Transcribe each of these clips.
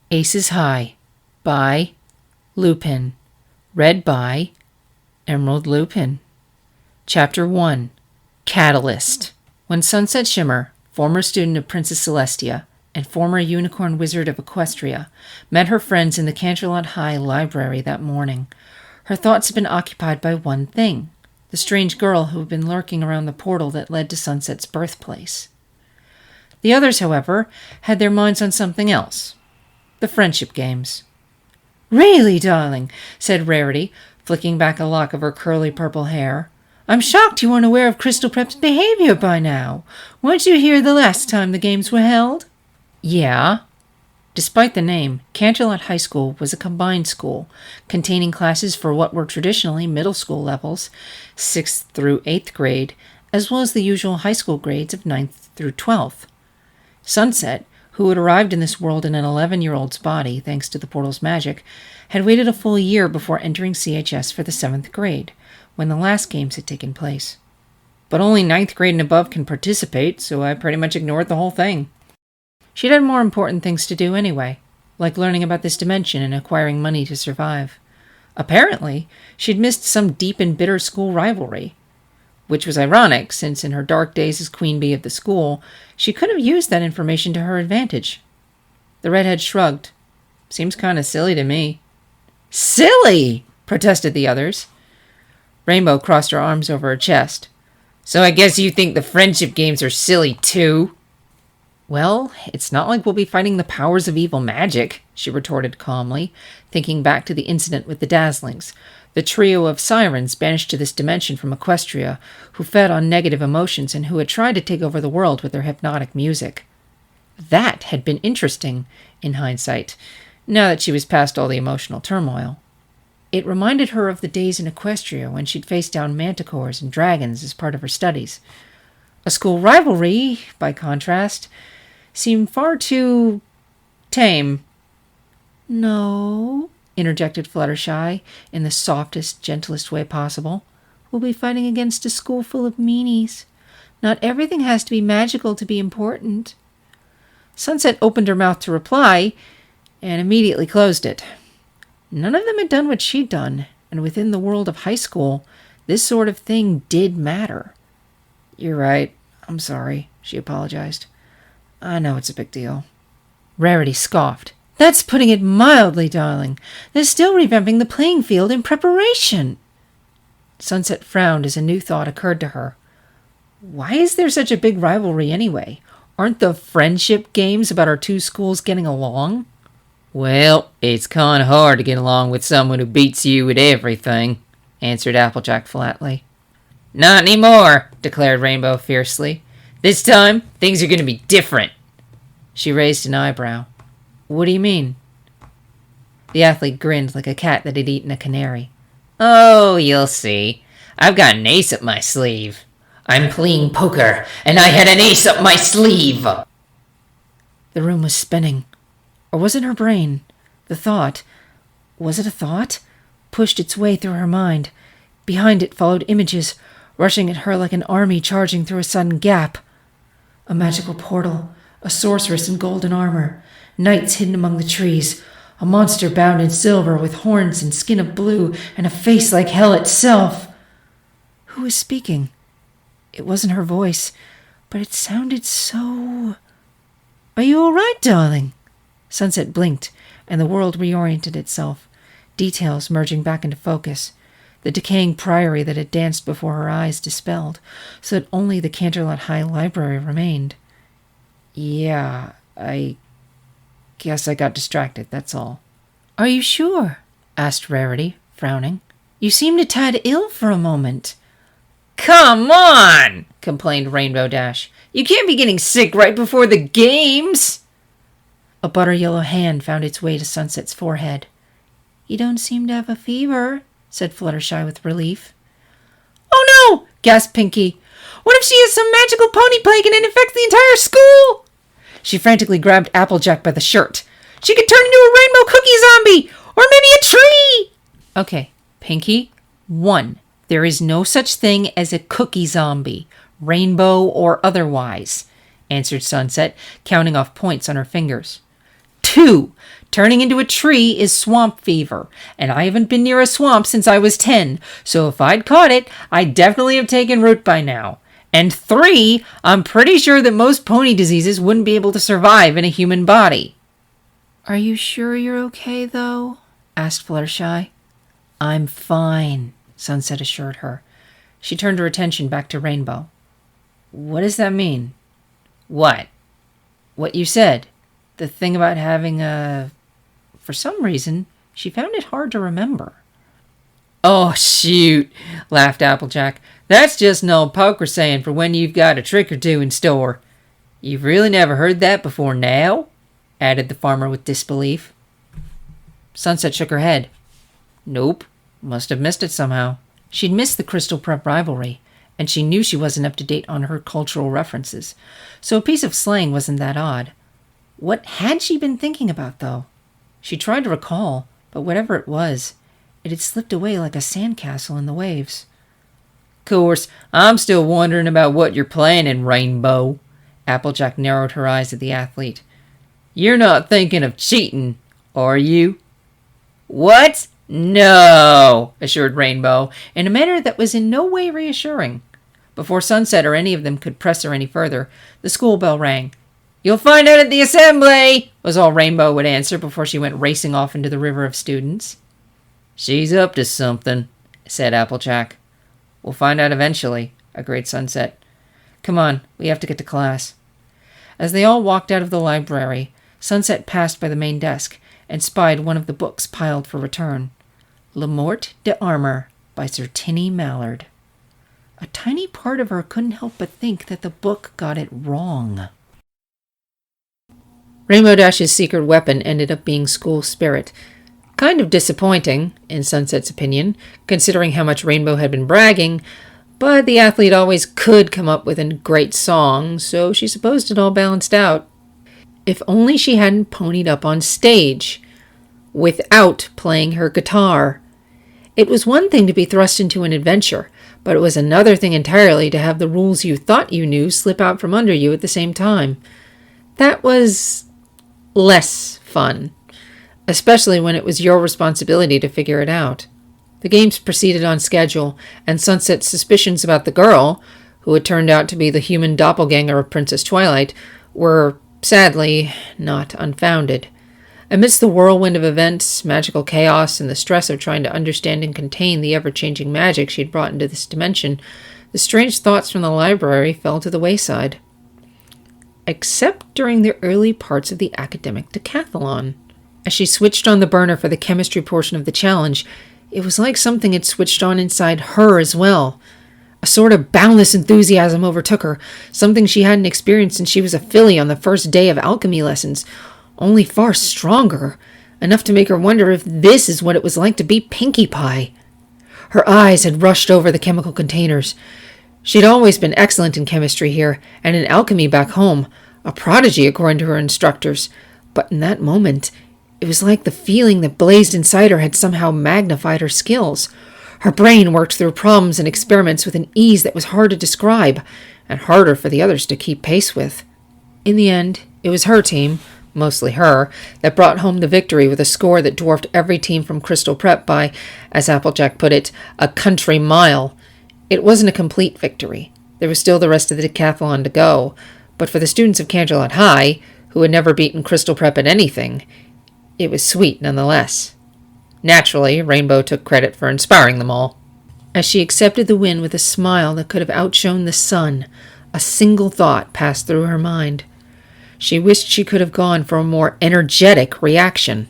Aces High by Lupin. Read by Emerald Lupin. Chapter 1. Catalyst. When Sunset Shimmer, former student of Princess Celestia and former unicorn wizard of Equestria, met her friends in the Canterlot High library that morning, her thoughts had been occupied by one thing: the strange girl who had been lurking around the portal that led to Sunset's birthplace. The others, however, had their minds on something else: the friendship games. "Really, darling," said Rarity, flicking back a lock of her curly purple hair. "I'm shocked you weren't aware of Crystal Prep's behavior by now. Weren't you here the last time the games were held?" "Yeah." Despite the name, Canterlot High School was a combined school, containing classes for what were traditionally middle school levels, 6th through 8th grade, as well as the usual high school grades of 9th through 12th. Sunset, who had arrived in this world in an 11-year-old's body thanks to the portal's magic, had waited a full year before entering CHS for the 7th grade, when the last games had taken place. But only 9th grade and above can participate, so I pretty much ignored the whole thing. She'd had more important things to do anyway, like learning about this dimension and acquiring money to survive. Apparently, she'd missed some deep and bitter school rivalry, which was ironic, since in her dark days as queen bee of the school, she could have used that information to her advantage. The redhead shrugged. "Seems kind of silly to me." "Silly!" protested the others. Rainbow crossed her arms over her chest. "So I guess you think the friendship games are silly too?" "Well, it's not like we'll be fighting the powers of evil magic," she retorted calmly, thinking back to the incident with the Dazzlings, the trio of sirens banished to this dimension from Equestria, who fed on negative emotions and who had tried to take over the world with their hypnotic music. That had been interesting, in hindsight, now that she was past all the emotional turmoil. It reminded her of the days in Equestria when she'd faced down manticores and dragons as part of her studies. A school rivalry, by contrast, seemed far too tame. "No," interjected Fluttershy in the softest, gentlest way possible. "We'll be fighting against a school full of meanies. Not everything has to be magical to be important." Sunset opened her mouth to reply, and immediately closed it. None of them had done what she'd done, and within the world of high school, this sort of thing did matter. "You're right. I'm sorry," she apologized. "I know it's a big deal." Rarity scoffed. "That's putting it mildly, darling. They're still revamping the playing field in preparation." Sunset frowned as a new thought occurred to her. Why is there such a big rivalry anyway? Aren't the friendship games about our two schools getting along? "Well, it's kind of hard to get along with someone who beats you at everything," answered Applejack flatly. "Not anymore," declared Rainbow fiercely. "This time, things are going to be different." She raised an eyebrow. "What do you mean?" The athlete grinned like a cat that had eaten a canary. "Oh, you'll see. I've got an ace up my sleeve. I'm playing poker, and I had an ace up my sleeve." The room was spinning. Or was it her brain? The thought, was it a thought? Pushed its way through her mind. Behind it followed images, rushing at her like an army charging through a sudden gap. A magical portal, a sorceress in golden armor, knights hidden among the trees, a monster bound in silver with horns and skin of blue and a face like hell itself. Who was speaking? It wasn't her voice, but it sounded so... "Are you all right, darling?" Sunset blinked, and the world reoriented itself, details merging back into focus. The decaying priory that had danced before her eyes dispelled, so that only the Canterlot High Library remained. "Yeah, I guess I got distracted, that's all." "Are you sure?" asked Rarity, frowning. "You seemed a tad ill for a moment." "Come on!" complained Rainbow Dash. "You can't be getting sick right before the games!" A butter-yellow hand found its way to Sunset's forehead. "You don't seem to have a fever," said Fluttershy with relief. "Oh no!" gasped Pinkie. "What if she has some magical pony plague and it infects the entire school?" She frantically grabbed Applejack by the shirt. "She could turn into a rainbow cookie zombie! Or maybe a tree!" "Okay, Pinkie, 1. There is no such thing as a cookie zombie, rainbow or otherwise," answered Sunset, counting off points on her fingers. 2. Turning into a tree is swamp fever, and I haven't been near a swamp since I was 10, so if I'd caught it, I'd definitely have taken root by now. And 3, I'm pretty sure that most pony diseases wouldn't be able to survive in a human body. Are you sure you're okay, though? Asked Fluttershy. I'm fine, Sunset assured her. She turned her attention back to Rainbow. What does that mean? What? What you said. The thing about having a... For some reason, she found it hard to remember. Oh, shoot, laughed Applejack. That's just an old poker saying for when you've got a trick or two in store. You've really never heard that before now? Added the farmer with disbelief. Sunset shook her head. Nope, must have missed it somehow. She'd missed the Crystal Prep rivalry, and she knew she wasn't up to date on her cultural references, so a piece of slang wasn't that odd. What had she been thinking about, though? She tried to recall, but whatever it was, it had slipped away like a sandcastle in the waves. Course, I'm still wondering about what you're planning, Rainbow. Applejack narrowed her eyes at the athlete. You're not thinking of cheating, are you? What? No, assured Rainbow, in a manner that was in no way reassuring. Before Sunset or any of them could press her any further, the school bell rang. You'll find out at the assembly, was all Rainbow would answer before she went racing off into the river of students. She's up to something, said Applejack. We'll find out eventually, agreed Sunset. Come on, we have to get to class. As they all walked out of the library, Sunset passed by the main desk and spied one of the books piled for return. Le Morte d'Armor by Sir Tinny Mallard. A tiny part of her couldn't help but think that the book got it wrong. Rainbow Dash's secret weapon ended up being School Spirit. Kind of disappointing, in Sunset's opinion, considering how much Rainbow had been bragging, but the athlete always could come up with a great song, so she supposed it all balanced out. If only she hadn't ponied up on stage, without playing her guitar. It was one thing to be thrust into an adventure, but it was another thing entirely to have the rules you thought you knew slip out from under you at the same time. That was less fun, especially when it was your responsibility to figure it out. The games proceeded on schedule, and Sunset's suspicions about the girl, who had turned out to be the human doppelganger of Princess Twilight, were, sadly, not unfounded. Amidst the whirlwind of events, magical chaos, and the stress of trying to understand and contain the ever-changing magic she'd brought into this dimension, the strange thoughts from the library fell to the wayside. Except during the early parts of the academic decathlon. As she switched on the burner for the chemistry portion of the challenge, it was like something had switched on inside her as well. A sort of boundless enthusiasm overtook her, something she hadn't experienced since she was a filly on the first day of alchemy lessons, only far stronger, enough to make her wonder if this is what it was like to be Pinkie Pie. Her eyes had rushed over the chemical containers. She'd always been excellent in chemistry here, and in alchemy back home, a prodigy according to her instructors, but in that moment, it was like the feeling that blazed inside her had somehow magnified her skills. Her brain worked through problems and experiments with an ease that was hard to describe, and harder for the others to keep pace with. In the end, it was her team, mostly her, that brought home the victory with a score that dwarfed every team from Crystal Prep by, as Applejack put it, a country mile. It wasn't a complete victory. There was still the rest of the decathlon to go, but for the students of Canterlot High, who had never beaten Crystal Prep at anything, it was sweet nonetheless. Naturally, Rainbow took credit for inspiring them all. As she accepted the win with a smile that could have outshone the sun, a single thought passed through her mind. She wished she could have gone for a more energetic reaction.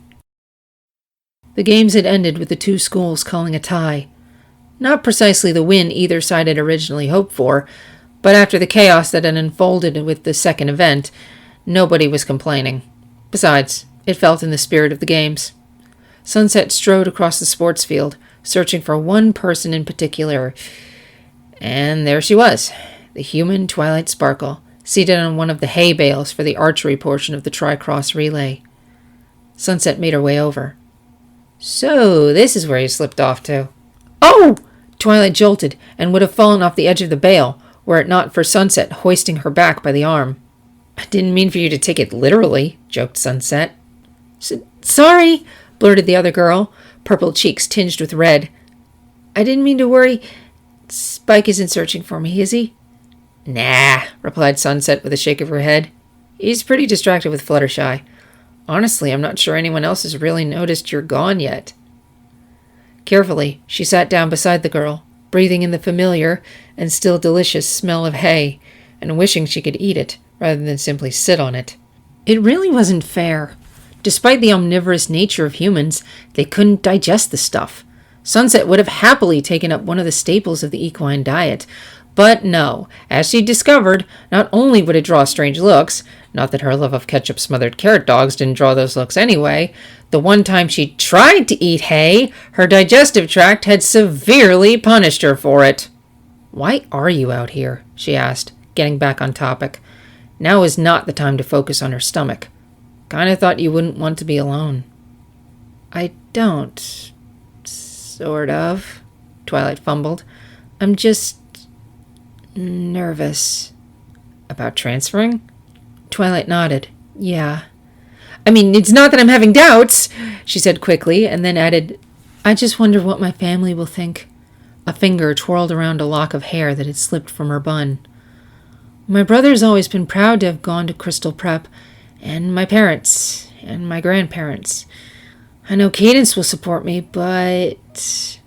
The games had ended with the two schools calling a tie. Not precisely the win either side had originally hoped for, but after the chaos that had unfolded with the second event, nobody was complaining. Besides, it felt in the spirit of the games. Sunset strode across the sports field, searching for one person in particular. And there she was, the human Twilight Sparkle, seated on one of the hay bales for the archery portion of the Tricross relay. Sunset made her way over. So, this is where you slipped off to. Oh! Twilight jolted and would have fallen off the edge of the bale, were it not for Sunset hoisting her back by the arm. I didn't mean for you to take it literally, joked Sunset. Sorry, blurted the other girl, purple cheeks tinged with red. I didn't mean to worry. Spike isn't searching for me, is he? Nah, replied Sunset with a shake of her head. He's pretty distracted with Fluttershy. Honestly, I'm not sure anyone else has really noticed you're gone yet. Carefully, she sat down beside the girl, breathing in the familiar and still delicious smell of hay, and wishing she could eat it rather than simply sit on it. It really wasn't fair. Despite the omnivorous nature of humans, they couldn't digest the stuff. Sunset would have happily taken up one of the staples of the equine diet, but no, as she discovered, not only would it draw strange looks, not that her love of ketchup-smothered carrot dogs didn't draw those looks anyway, the one time she tried to eat hay, her digestive tract had severely punished her for it. Why are you out here? She asked, getting back on topic. Now is not the time to focus on her stomach. Kinda thought you wouldn't want to be alone. I don't. Sort of, Twilight fumbled. I'm just nervous. About transferring? Twilight nodded. Yeah. I mean, it's not that I'm having doubts, she said quickly, and then added, I just wonder what my family will think. A finger twirled around a lock of hair that had slipped from her bun. My brother's always been proud to have gone to Crystal Prep, and my parents, and my grandparents. I know Cadence will support me, but...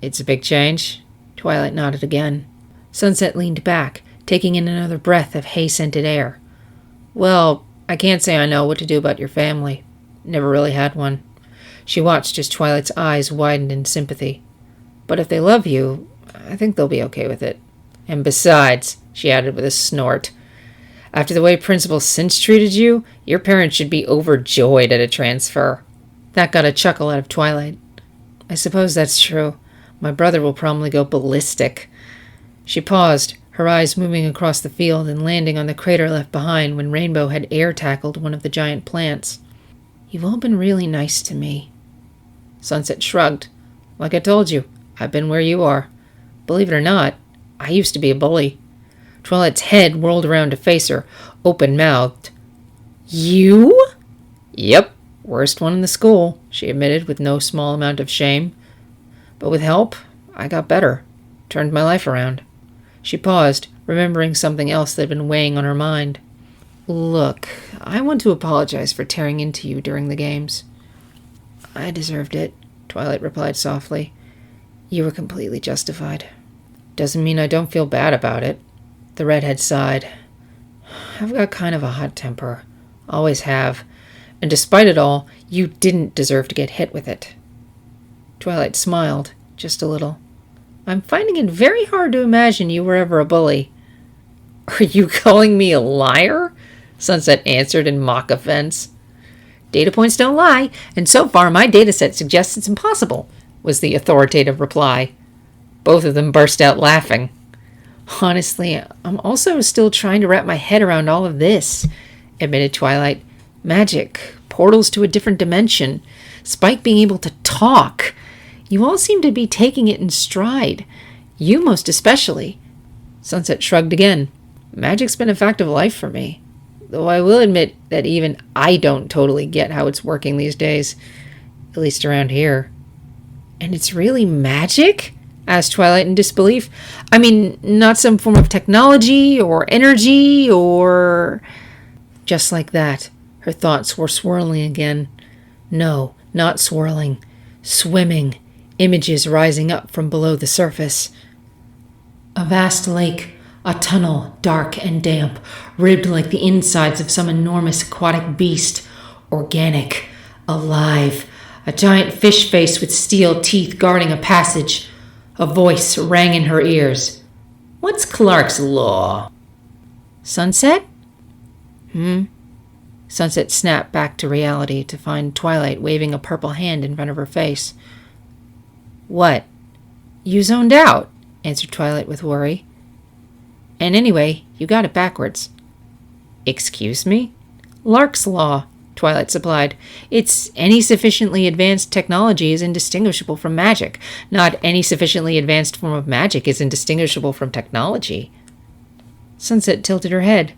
It's a big change. Twilight nodded again. Sunset leaned back, taking in another breath of hay-scented air. Well, I can't say I know what to do about your family. Never really had one. She watched as Twilight's eyes widened in sympathy. But if they love you, I think they'll be okay with it. And besides, she added with a snort, after the way Principal Cinch treated you, your parents should be overjoyed at a transfer. That got a chuckle out of Twilight. I suppose that's true. My brother will probably go ballistic. She paused, her eyes moving across the field and landing on the crater left behind when Rainbow had air-tackled one of the giant plants. You've all been really nice to me. Sunset shrugged. Like I told you, I've been where you are. Believe it or not, I used to be a bully. Twilight's head whirled around to face her, open-mouthed. You? Yep, worst one in the school, she admitted with no small amount of shame. But with help, I got better. Turned my life around. She paused, remembering something else that had been weighing on her mind. Look, I want to apologize for tearing into you during the games. I deserved it, Twilight replied softly. You were completely justified. Doesn't mean I don't feel bad about it. The redhead sighed. I've got kind of a hot temper. Always have. And despite it all, you didn't deserve to get hit with it. Twilight smiled, just a little. I'm finding it very hard to imagine you were ever a bully. Are you calling me a liar? Sunset answered in mock offense. Data points don't lie, and so far my dataset suggests it's impossible, was the authoritative reply. Both of them burst out laughing. Honestly, I'm also still trying to wrap my head around all of this, admitted Twilight. Magic, portals to a different dimension, Spike being able to talk. You all seem to be taking it in stride. You most especially. Sunset shrugged again. Magic's been a fact of life for me. Though I will admit that even I don't totally get how it's working these days. At least around here. And it's really magic? Asked Twilight in disbelief. I mean, not some form of technology or energy or... Just like that, her thoughts were swirling again. No, not swirling. Swimming. Images rising up from below the surface. A vast lake, a tunnel, dark and damp, ribbed like the insides of some enormous aquatic beast. Organic. Alive. A giant fish face with steel teeth guarding a passage. A voice rang in her ears. What's Clark's Law? Sunset? Sunset snapped back to reality to find Twilight waving a purple hand in front of her face. What? You zoned out, answered Twilight with worry. And anyway, you got it backwards. Excuse me? Lark's Law, Twilight supplied. It's any sufficiently advanced technology is indistinguishable from magic. Not any sufficiently advanced form of magic is indistinguishable from technology. Sunset tilted her head.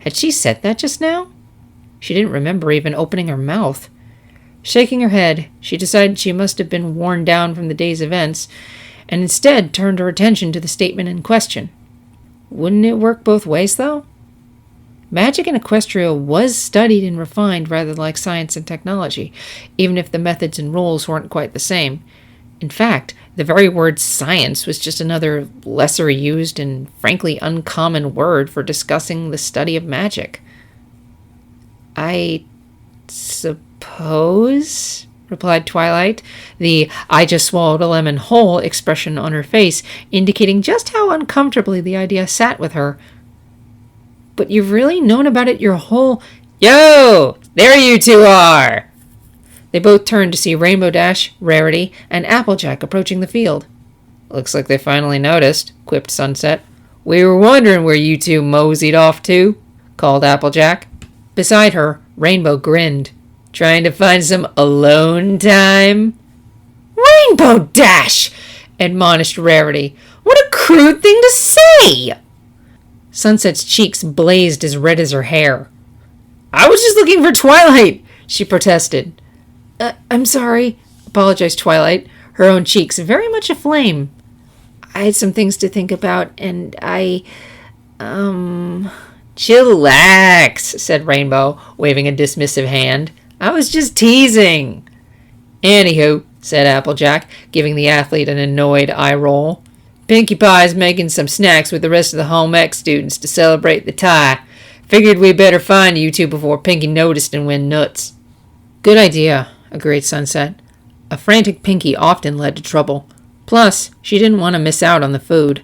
Had she said that just now? She didn't remember even opening her mouth. Shaking her head, she decided she must have been worn down from the day's events, and instead turned her attention to the statement in question. Wouldn't it work both ways, though? Magic in Equestria was studied and refined rather like science and technology, even if the methods and rules weren't quite the same. In fact, the very word science was just another lesser used and frankly uncommon word for discussing the study of magic. I suppose, replied Twilight, the I just swallowed a lemon whole expression on her face indicating just how uncomfortably the idea sat with her. But you've really known about it your whole... Yo! There you two are! They both turned to see Rainbow Dash, Rarity, and Applejack approaching the field. Looks like they finally noticed, quipped Sunset. We were wondering where you two moseyed off to, called Applejack. Beside her, Rainbow grinned. Trying to find some alone time? Rainbow Dash! Admonished Rarity. What a crude thing to say! Sunset's cheeks blazed as red as her hair. I was just looking for Twilight, she protested. I'm sorry, apologized Twilight, her own cheeks very much aflame. I had some things to think about, and Chillax, said Rainbow, waving a dismissive hand. I was just teasing. Anywho, said Applejack, giving the athlete an annoyed eye roll. Pinkie Pie's making some snacks with the rest of the home ec students to celebrate the tie. Figured we better find you two before Pinkie noticed and went nuts. Good idea, agreed Sunset. A frantic Pinkie often led to trouble. Plus, she didn't want to miss out on the food.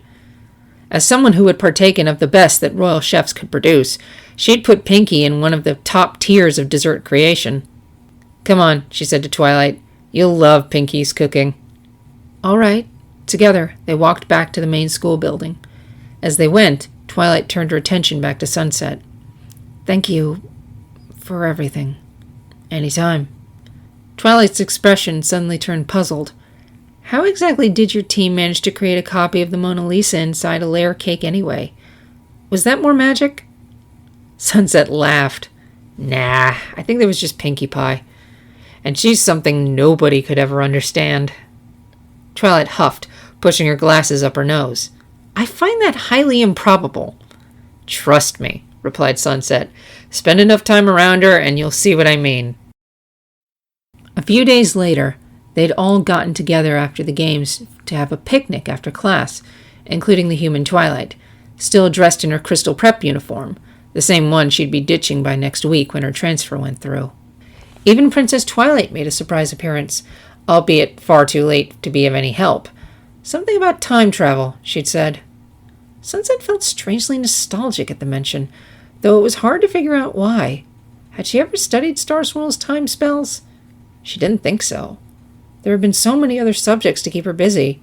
As someone who had partaken of the best that royal chefs could produce, she'd put Pinkie in one of the top tiers of dessert creation. Come on, she said to Twilight. You'll love Pinkie's cooking. All right. Together, they walked back to the main school building. As they went, Twilight turned her attention back to Sunset. Thank you for everything. Anytime. Twilight's expression suddenly turned puzzled. How exactly did your team manage to create a copy of the Mona Lisa inside a layer cake anyway? Was that more magic? Sunset laughed. Nah, I think that was just Pinkie Pie. And she's something nobody could ever understand. Twilight huffed, pushing her glasses up her nose. I find that highly improbable. Trust me, replied Sunset. Spend enough time around her and you'll see what I mean. A few days later, they'd all gotten together after the games to have a picnic after class, including the human Twilight, still dressed in her crystal prep uniform, the same one she'd be ditching by next week when her transfer went through. Even Princess Twilight made a surprise appearance, albeit far too late to be of any help. Something about time travel, she'd said. Sunset felt strangely nostalgic at the mention, though it was hard to figure out why. Had she ever studied Star Swirl's time spells? She didn't think so. There had been so many other subjects to keep her busy.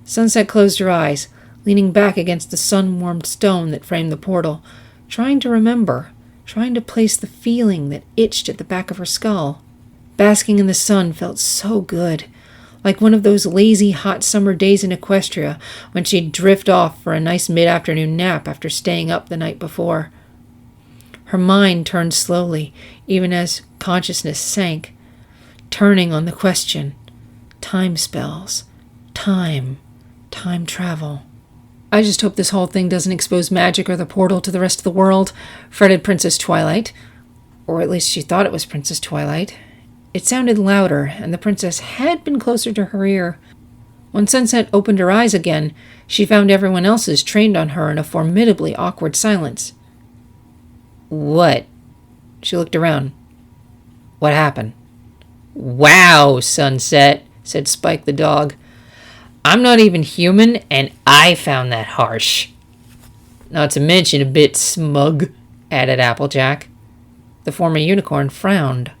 Sunset closed her eyes, leaning back against the sun-warmed stone that framed the portal, trying to remember, trying to place the feeling that itched at the back of her skull. Basking in the sun felt so good, like one of those lazy hot summer days in Equestria when she'd drift off for a nice mid-afternoon nap after staying up the night before. Her mind turned slowly, even as consciousness sank, turning on the question. Time spells. Time travel. I just hope this whole thing doesn't expose magic or the portal to the rest of the world, fretted Princess Twilight. Or at least she thought it was Princess Twilight. It sounded louder, and the princess had been closer to her ear. When Sunset opened her eyes again, she found everyone else's trained on her in a formidably awkward silence. What? She looked around. What happened? Wow, Sunset, said Spike the dog. I'm not even human, and I found that harsh. Not to mention a bit smug, added Applejack. The former unicorn frowned.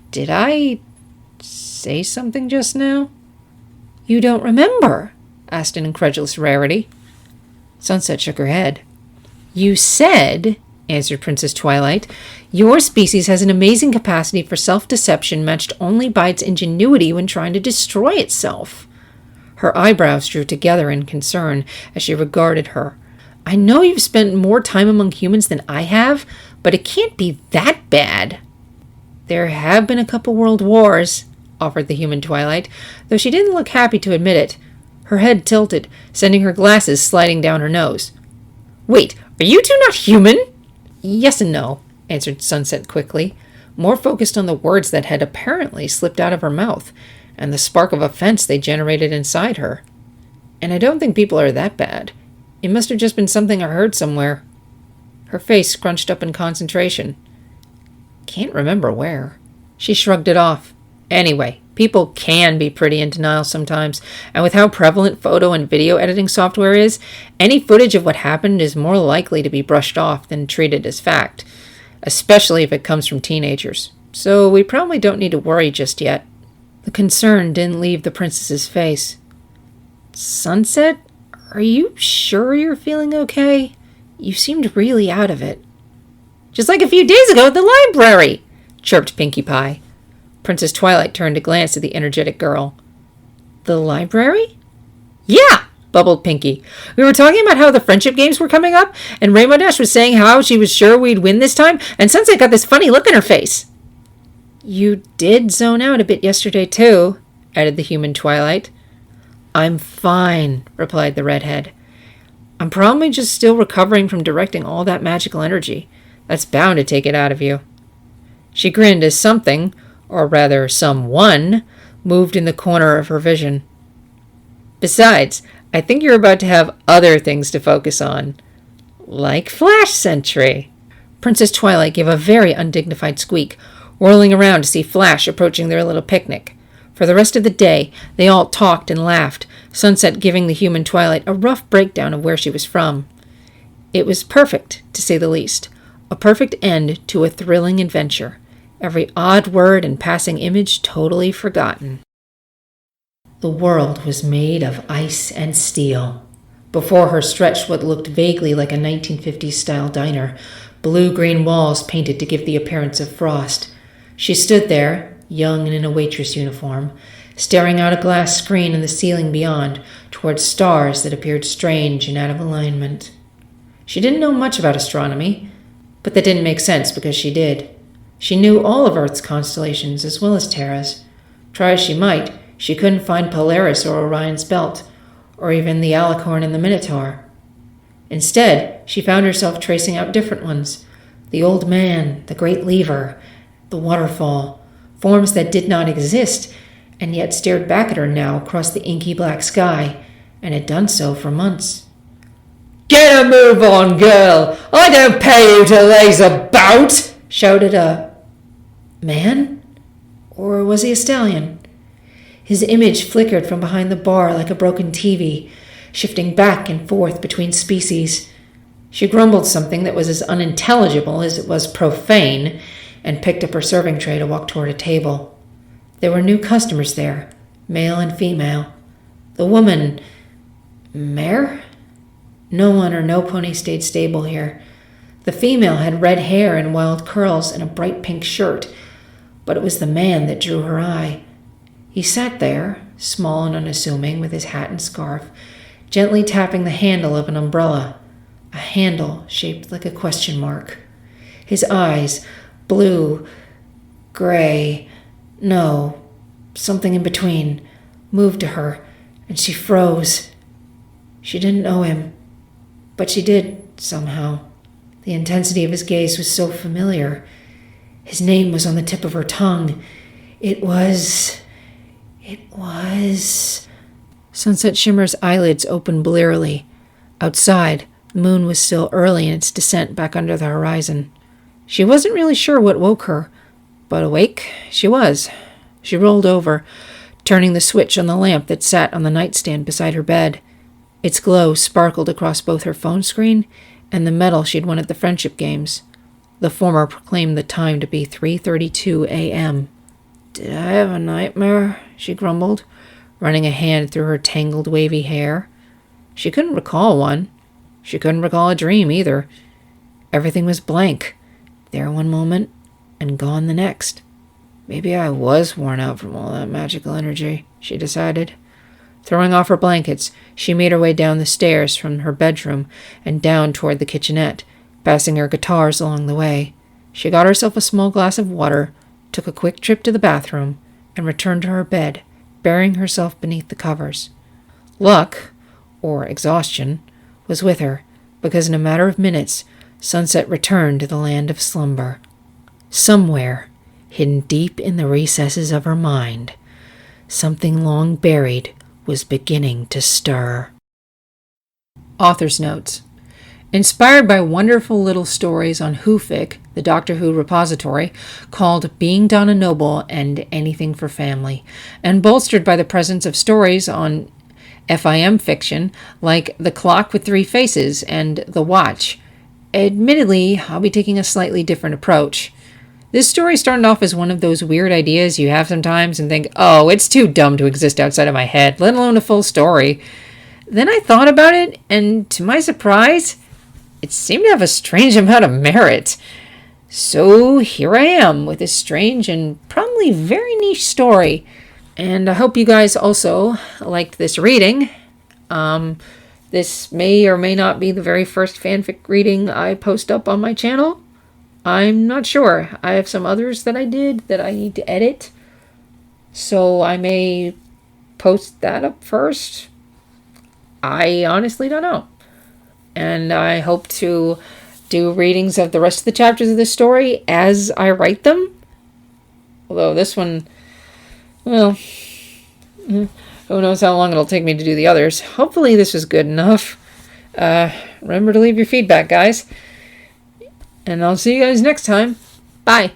Did I say something just now? You don't remember? Asked an incredulous Rarity. Sunset shook her head. You said, answered Princess Twilight, your species has an amazing capacity for self-deception matched only by its ingenuity when trying to destroy itself. Her eyebrows drew together in concern as she regarded her. I know you've spent more time among humans than I have, but it can't be that bad. There have been a couple world wars, offered the human Twilight, though she didn't look happy to admit it. Her head tilted, sending her glasses sliding down her nose. Wait, are you two not human? Yes and no, answered Sunset quickly, more focused on the words that had apparently slipped out of her mouth, and the spark of offense they generated inside her. And I don't think people are that bad. It must have just been something I heard somewhere. Her face scrunched up in concentration. Can't remember where. She shrugged it off. Anyway, people can be pretty in denial sometimes, and with how prevalent photo and video editing software is, any footage of what happened is more likely to be brushed off than treated as fact, especially if it comes from teenagers. So we probably don't need to worry just yet. The concern didn't leave the princess's face. Sunset, are you sure you're feeling okay? You seemed really out of it. Just like a few days ago at the library, chirped Pinkie Pie. Princess Twilight turned to glance at the energetic girl. The library? Yeah, bubbled Pinkie. We were talking about how the friendship games were coming up, and Rainbow Dash was saying how she was sure we'd win this time, and Sunset got this funny look in her face. You did zone out a bit yesterday, too, added the human Twilight. I'm fine, replied the redhead. I'm probably just still recovering from directing all that magical energy. That's bound to take it out of you. She grinned as something, or rather someone, moved in the corner of her vision. Besides, I think you're about to have other things to focus on. Like Flash Sentry. Princess Twilight gave a very undignified squeak, whirling around to see Flash approaching their little picnic. For the rest of the day, they all talked and laughed, Sunset giving the human Twilight a rough breakdown of where she was from. It was perfect, to say the least. A perfect end to a thrilling adventure. Every odd word and passing image totally forgotten. The world was made of ice and steel. Before her stretched what looked vaguely like a 1950s-style diner, blue-green walls painted to give the appearance of frost. She stood there, young and in a waitress uniform, staring out a glass screen in the ceiling beyond, towards stars that appeared strange and out of alignment. She didn't know much about astronomy, but that didn't make sense because she did. She knew all of Earth's constellations as well as Terra's. Try as she might, she couldn't find Polaris or Orion's Belt, or even the Alicorn and the Minotaur. Instead, she found herself tracing out different ones. The Old Man, the Great Lever, the Waterfall, forms that did not exist, and yet stared back at her now across the inky black sky, and had done so for months. Get a move on, girl! I don't pay you to laze about! Shouted a man? Or was he a stallion? His image flickered from behind the bar like a broken TV, shifting back and forth between species. She grumbled something that was as unintelligible as it was profane, and picked up her serving tray to walk toward a table. There were new customers there, male and female. The woman... Mare? No one or no pony stayed stable here. The female had red hair and wild curls and a bright pink shirt, but it was the man that drew her eye. He sat there, small and unassuming, with his hat and scarf, gently tapping the handle of an umbrella, a handle shaped like a question mark. His eyes, blue, gray, no, something in between, moved to her, and she froze. She didn't know him, but she did, somehow. The intensity of his gaze was so familiar. His name was on the tip of her tongue. It was... Sunset Shimmer's eyelids opened blearily. Outside, the moon was still early in its descent back under the horizon. She wasn't really sure what woke her, but awake she was. She rolled over, turning the switch on the lamp that sat on the nightstand beside her bed. Its glow sparkled across both her phone screen and the medal she'd won at the friendship games. The former proclaimed the time to be 3:32 a.m. Did I have a nightmare? She grumbled, running a hand through her tangled, wavy hair. She couldn't recall one. She couldn't recall a dream, either. Everything was blank, there one moment, and gone the next. Maybe I was worn out from all that magical energy, she decided. Throwing off her blankets, she made her way down the stairs from her bedroom and down toward the kitchenette, passing her guitars along the way. She got herself a small glass of water, took a quick trip to the bathroom, and returned to her bed, burying herself beneath the covers. Luck, or exhaustion, was with her, because in a matter of minutes, Sunset returned to the land of slumber. Somewhere, hidden deep in the recesses of her mind, something long buried was beginning to stir. Author's notes. Inspired by wonderful little stories on Whofic, the Doctor Who repository, called Being Donna Noble and Anything for Family, and bolstered by the presence of stories on FIM fiction like The Clock with Three Faces and The Watch. Admittedly, I'll be taking a slightly different approach. This story started off as one of those weird ideas you have sometimes and think, oh, it's too dumb to exist outside of my head, let alone a full story. Then I thought about it, and to my surprise, it seemed to have a strange amount of merit. So here I am with this strange and probably very niche story. And I hope you guys also liked this reading. This may or may not be the very first fanfic reading I post up on my channel. I'm not sure. I have some others that I did that I need to edit. So I may post that up first. I honestly don't know. And I hope to do readings of the rest of the chapters of this story as I write them. Although this one, well, who knows how long it'll take me to do the others. Hopefully this was good enough. Remember to leave your feedback, guys. And I'll see you guys next time. Bye.